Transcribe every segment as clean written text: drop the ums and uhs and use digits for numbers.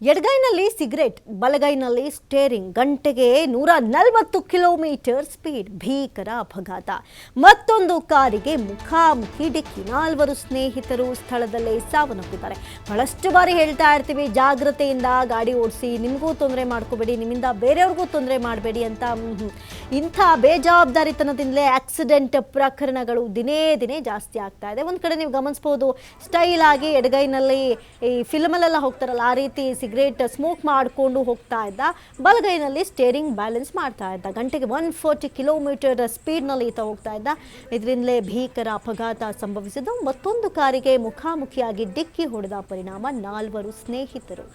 ಎಡಗೈನಲ್ಲಿ cigarette, ಬಲಗೈನಲ್ಲಿ steering, ಗಂಟೆಗೆ 140 kilometre speed, ಭೀಕರ ಅಪಘಾತ. ಮತ್ತೊಂದು ಕಾರಿಗೆ ಮುಖಾಮುಖಿ ಡಿಕ್ಕಿ, 4 ಸ್ನೇಹಿತರು ಸ್ಥಳದಲ್ಲೇ ಸಾವನ್ನಪ್ಪಿದ್ದಾರೆ. ಬಹಳಷ್ಟು ಬಾರಿ ಹೇಳ್ತಾ ಇರ್ತೀವಿ, ಜಾಗೃತೆಯಿಂದ ಗಾಡಿ ಓಡಿಸಿ, ನಿಮಗೂ ತೊಂದರೆ ಮಾಡ್ಕೋಬೇಡಿ, ನಿಮ್ಮಿಂದ ಬೇರೆಯವ್ರಿಗೂ ತೊಂದರೆ ಮಾಡಬೇಡಿ ಅಂತ. ಇಂಥ ಬೇಜವಾಬ್ದಾರಿತನದಿಂದಲೇ ಆಕ್ಸಿಡೆಂಟ್ ಪ್ರಕರಣಗಳು ದಿನೇ ದಿನೇ ಜಾಸ್ತಿ ಆಗ್ತಾ ಇದೆ. ಒಂದು ಕಡೆ ನೀವು ಗಮನಿಸಬಹುದು, ಸ್ಟೈಲ್ ಆಗಿ ಎಡಗೈನಲ್ಲಿ ಈ ಫಿಲ್ಮಲ್ಲೆಲ್ಲ ಹೋಗ್ತಾರಲ್ಲ, ಆ ರೀತಿ ಸಿಗರೇಟ್ ಸ್ಮೋಕ್ ಮಾಡಿಕೊಂಡು ಹೋಗ್ತಾ ಇದ್ದ, ಬಲಗೈನಲ್ಲಿ ಸ್ಟೇರಿಂಗ್ ಬ್ಯಾಲೆನ್ಸ್ ಮಾಡ್ತಾ ಇದ್ದ. ಗಂಟೆಗೆ 140 ಕಿಲೋಮೀಟರ್ ಸ್ಪೀಡ್ನಲ್ಲಿ ಈತ ಹೋಗ್ತಾ ಇದ್ದ. ಇದರಿಂದಲೇ ಭೀಕರ ಅಪಘಾತ ಸಂಭವಿಸಿದ್ದು. ಮತ್ತೊಂದು ಕಾರಿಗೆ ಮುಖಾಮುಖಿಯಾಗಿ ಡಿಕ್ಕಿ ಹೊಡೆದ ಪರಿಣಾಮ 4 ಸ್ನೇಹಿತರು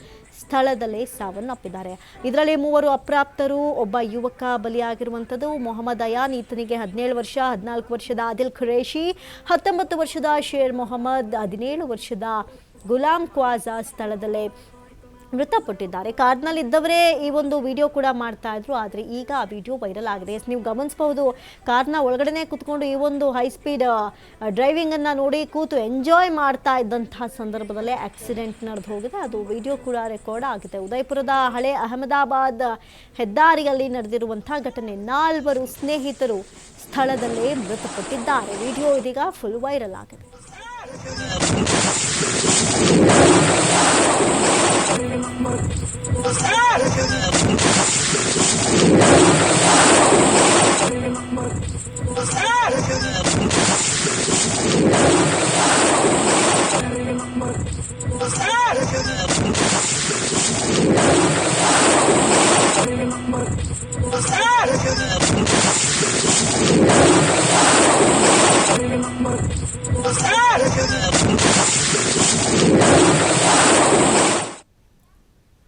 ಸ್ಥಳದಲ್ಲೇ ಸಾವನ್ನಪ್ಪಿದ್ದಾರೆ. ಇದರಲ್ಲಿ 3 ಅಪ್ರಾಪ್ತರು, ಒಬ್ಬ ಯುವಕ ಬಲಿಯಾಗಿರುವಂಥದ್ದು. ಮೊಹಮ್ಮದ್ ಅಯಾನ್, ಈತನಿಗೆ 17 ವರ್ಷ, 14 ವರ್ಷದ ಆದಿಲ್ ಖುರೇಶಿ, 19 ವರ್ಷದ ಶೇರ್ ಮೊಹಮ್ಮದ್, 17 ವರ್ಷದ ಗುಲಾಮ್ ಕ್ವಾಜಾ ಸ್ಥಳದಲ್ಲೇ ಮೃತಪಟ್ಟಿದ್ದಾರೆ. ಕಾರ್ನಲ್ಲಿದ್ದವರೇ ಈ ಒಂದು ವಿಡಿಯೋ ಕೂಡ ಮಾಡ್ತಾ ಇದ್ರು. ಆದರೆ ಈಗ ಆ ವಿಡಿಯೋ ವೈರಲ್ ಆಗಿದೆ. ನೀವು ಗಮನಿಸಬಹುದು, ಕಾರ್ನ ಒಳಗಡೆ ಕೂತ್ಕೊಂಡು ಈ ಒಂದು ಹೈ ಸ್ಪೀಡ್ ಡ್ರೈವಿಂಗನ್ನು ನೋಡಿ ಕೂತು ಎಂಜಾಯ್ ಮಾಡ್ತಾ ಇದ್ದಂತಹ ಸಂದರ್ಭದಲ್ಲೇ ಆಕ್ಸಿಡೆಂಟ್ ನಡೆದು ಹೋಗಿದೆ. ಅದು ವಿಡಿಯೋ ಕೂಡ ರೆಕಾರ್ಡ್ ಆಗಿದೆ. ಉದಯಪುರದ ಹಳೆ ಅಹಮದಾಬಾದ್ ಹೆದ್ದಾರಿಯಲ್ಲಿ ನಡೆದಿರುವಂಥ ಘಟನೆ. 4 ಸ್ನೇಹಿತರು ಸ್ಥಳದಲ್ಲೇ ಮೃತಪಟ್ಟಿದ್ದಾರೆ. ವಿಡಿಯೋ ಇದೀಗ ಫುಲ್ ವೈರಲ್ ಆಗಿದೆ.